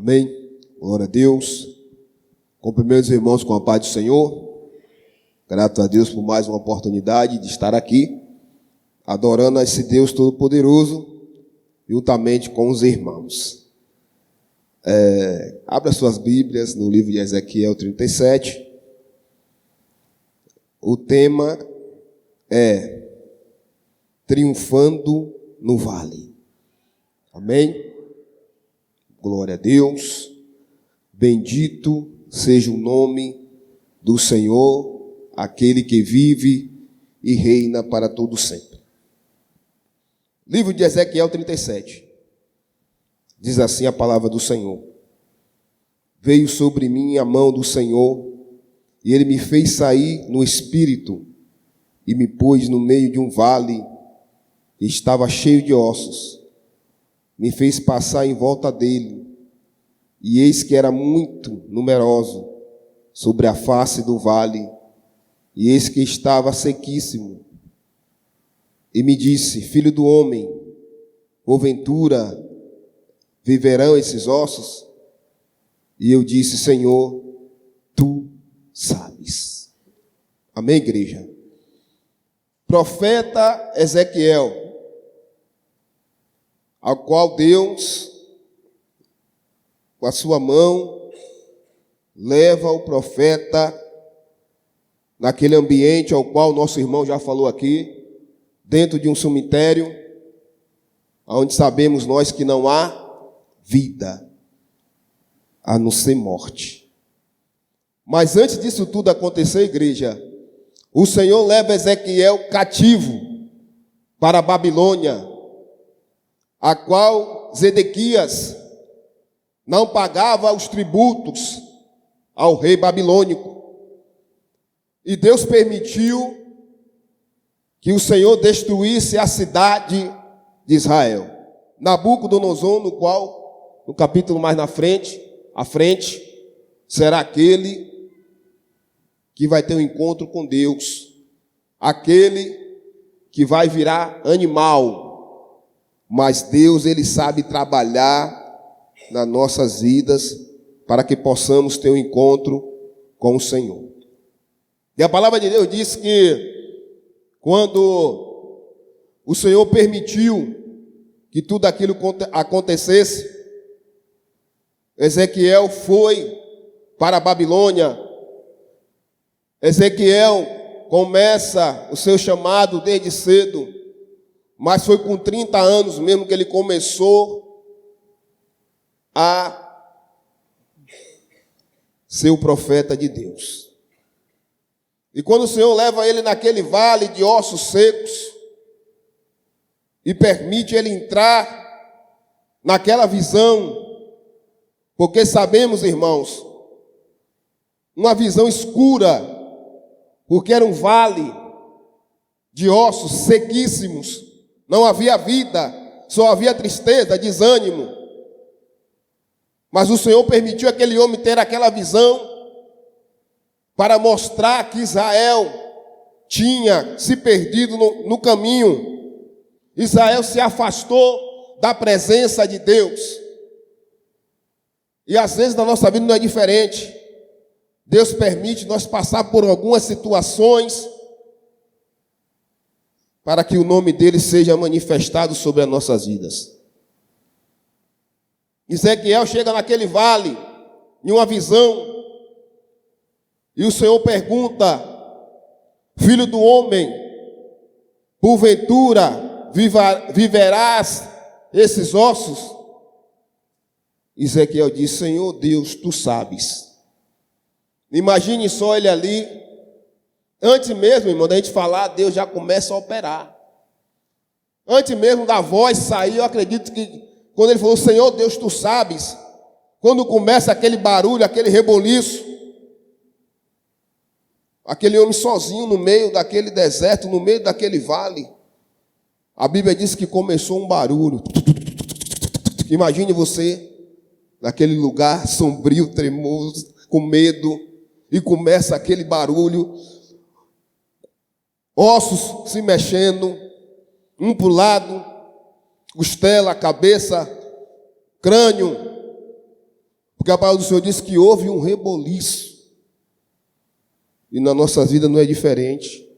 Amém? Glória a Deus. Cumprimento os irmãos com a paz do Senhor. Grato a Deus por mais uma oportunidade de estar aqui, adorando a esse Deus Todo-Poderoso, juntamente com os irmãos. Abra suas Bíblias no livro de Ezequiel 37. O tema é Triunfando no Vale. Amém? Glória a Deus. Bendito seja o nome do Senhor, aquele que vive e reina para todo sempre. Livro de Ezequiel 37. Diz assim a palavra do Senhor: Veio sobre mim a mão do Senhor, e ele me fez sair no espírito, e me pôs no meio de um vale, que estava cheio de ossos. Me fez passar em volta dele, e eis que era muito numeroso sobre a face do vale, e eis que estava sequíssimo. E me disse: Filho do homem, porventura viverão esses ossos? E eu disse: Senhor, tu sabes. Amém, igreja? Profeta Ezequiel, ao qual Deus, com a sua mão, leva o profeta naquele ambiente ao qual nosso irmão já falou aqui, dentro de um cemitério, onde sabemos nós que não há vida, a não ser morte. Mas antes disso tudo acontecer, igreja, o Senhor leva Ezequiel cativo para a Babilônia, a qual Zedequias não pagava os tributos ao rei babilônico. E Deus permitiu que o Senhor destruísse a cidade de Israel. Nabucodonosor, no qual, no capítulo mais à frente, será aquele que vai ter um encontro com Deus, aquele que vai virar animal. Mas Deus, Ele sabe trabalhar nas nossas vidas para que possamos ter um encontro com o Senhor. E a palavra de Deus diz que quando o Senhor permitiu que tudo aquilo acontecesse, Ezequiel foi para a Babilônia. Ezequiel começa o seu chamado desde cedo, mas foi com 30 anos mesmo que ele começou a ser o profeta de Deus. E quando o Senhor leva ele naquele vale de ossos secos e permite ele entrar naquela visão, porque sabemos, irmãos, uma visão escura, porque era um vale de ossos sequíssimos, não havia vida, só havia tristeza, desânimo. Mas o Senhor permitiu aquele homem ter aquela visão para mostrar que Israel tinha se perdido no caminho. Israel se afastou da presença de Deus. E às vezes na nossa vida não é diferente. Deus permite nós passar por algumas situações para que o nome dele seja manifestado sobre as nossas vidas. Ezequiel chega naquele vale, em uma visão, e o Senhor pergunta: Filho do homem, porventura viverás esses ossos? Ezequiel diz: Senhor Deus, tu sabes. Imagine só ele ali. Antes mesmo, irmão, da gente falar, Deus já começa a operar. Antes mesmo da voz sair, eu acredito que quando ele falou: Senhor Deus, tu sabes, quando começa aquele barulho, aquele reboliço, aquele homem sozinho no meio daquele deserto, no meio daquele vale, a Bíblia diz que começou um barulho. Imagine você naquele lugar sombrio, tremoso, com medo, e começa aquele barulho, ossos se mexendo, um para o lado, costela, cabeça, crânio, Porque a palavra do Senhor diz que houve um reboliço. E na nossa vida não é diferente.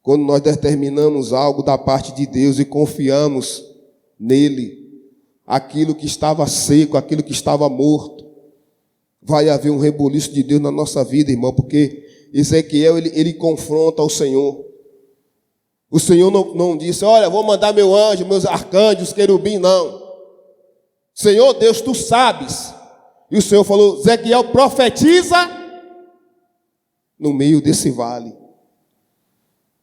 Quando nós determinamos algo da parte de Deus e confiamos nele, aquilo que estava seco, aquilo que estava morto, vai haver um reboliço de Deus na nossa vida, irmão, porque Ezequiel, ele confronta o Senhor. O Senhor não disse, olha, vou mandar meu anjo, meus arcanjos, querubim, não. Senhor Deus, tu sabes. E o Senhor falou, Ezequiel, profetiza no meio desse vale.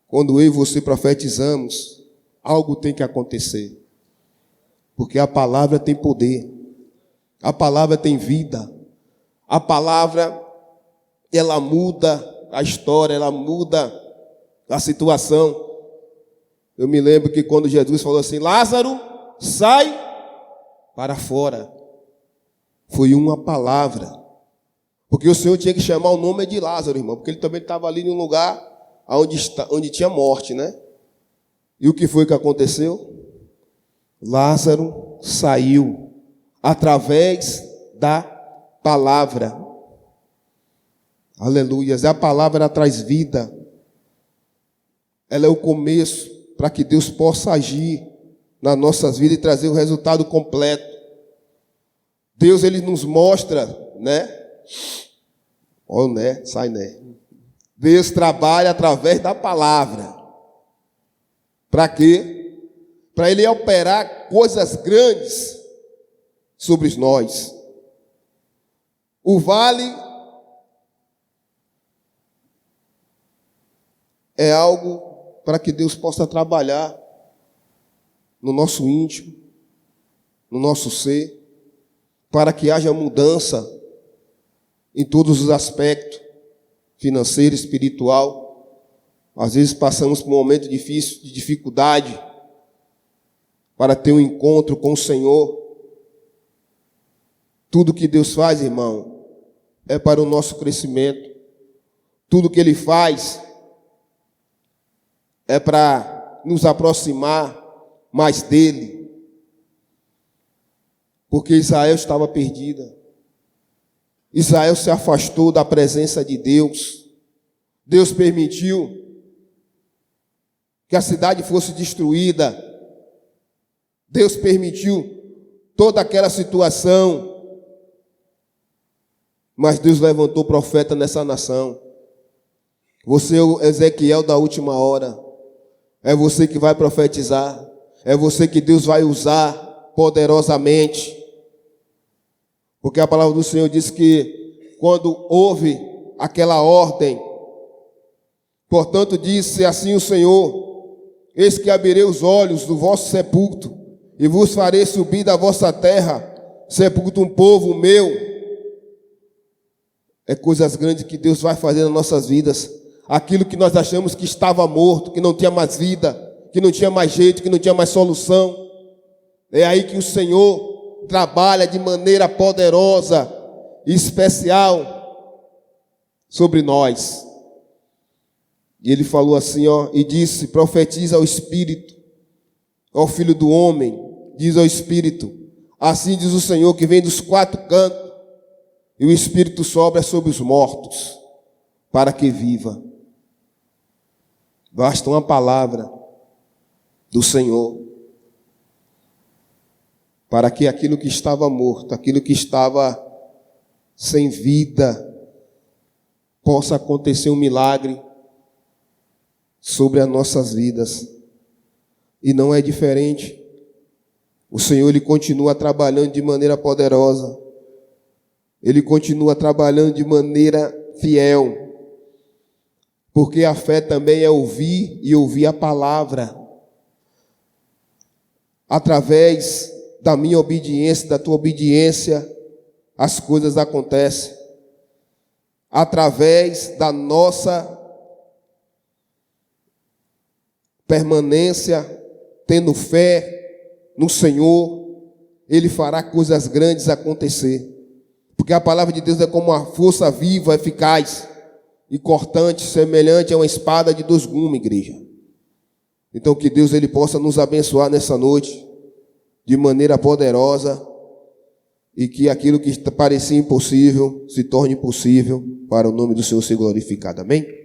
Quando eu e você profetizamos, algo tem que acontecer. Porque a palavra tem poder. A palavra tem vida. A palavra, ela muda a história, ela muda a situação. Eu me lembro que quando Jesus falou assim, Lázaro, sai para fora. Foi uma palavra. Porque o Senhor tinha que chamar o nome de Lázaro, irmão. Porque ele também estava ali num lugar onde tinha morte, né? E o que foi que aconteceu? Lázaro saiu através da palavra. Aleluias. A palavra ela traz vida. Ela é o começo para que Deus possa agir nas nossas vidas e trazer o resultado completo. Deus, ele nos mostra, né? Sai, né? Deus trabalha através da palavra. Para quê? Para ele operar coisas grandes sobre nós. O vale é algo para que Deus possa trabalhar no nosso íntimo, no nosso ser, para que haja mudança em todos os aspectos, financeiro, espiritual. Às vezes passamos por um momento difícil, de dificuldade, para ter um encontro com o Senhor. Tudo que Deus faz, irmão, é para o nosso crescimento. Tudo que Ele faz é para nos aproximar mais dEle. Porque Israel estava perdida. Israel se afastou da presença de Deus. Deus permitiu que a cidade fosse destruída. Deus permitiu toda aquela situação. Mas Deus levantou profeta nessa nação. Você é o Ezequiel da última hora. É você que vai profetizar. É você que Deus vai usar poderosamente. Porque a palavra do Senhor diz que quando houve aquela ordem, portanto disse assim o Senhor, eis que abrirei os olhos do vosso sepulcro e vos farei subir da vossa terra, sepulcro um povo meu. É coisas grandes que Deus vai fazer nas nossas vidas. Aquilo que nós achamos que estava morto, que não tinha mais vida, que não tinha mais jeito, que não tinha mais solução. É aí que o Senhor trabalha de maneira poderosa e especial sobre nós. E ele falou assim, e disse, profetiza ao Espírito, ao Filho do Homem, diz ao Espírito, assim diz o Senhor que vem dos quatro cantos, e o Espírito sobra sobre os mortos, para que viva. Basta uma palavra do Senhor, para que aquilo que estava morto, aquilo que estava sem vida, possa acontecer um milagre sobre as nossas vidas. E não é diferente. O Senhor, Ele continua trabalhando de maneira poderosa. Ele continua trabalhando de maneira fiel. Porque a fé também é ouvir e ouvir a palavra. Através da minha obediência, da tua obediência, as coisas acontecem. Através da nossa permanência, tendo fé no Senhor, Ele fará coisas grandes acontecer. Porque a palavra de Deus é como uma força viva, eficaz e cortante, semelhante a uma espada de dois gumes, igreja. Então que Deus ele possa nos abençoar nessa noite de maneira poderosa e que aquilo que parecia impossível se torne possível para o nome do Senhor ser glorificado. Amém?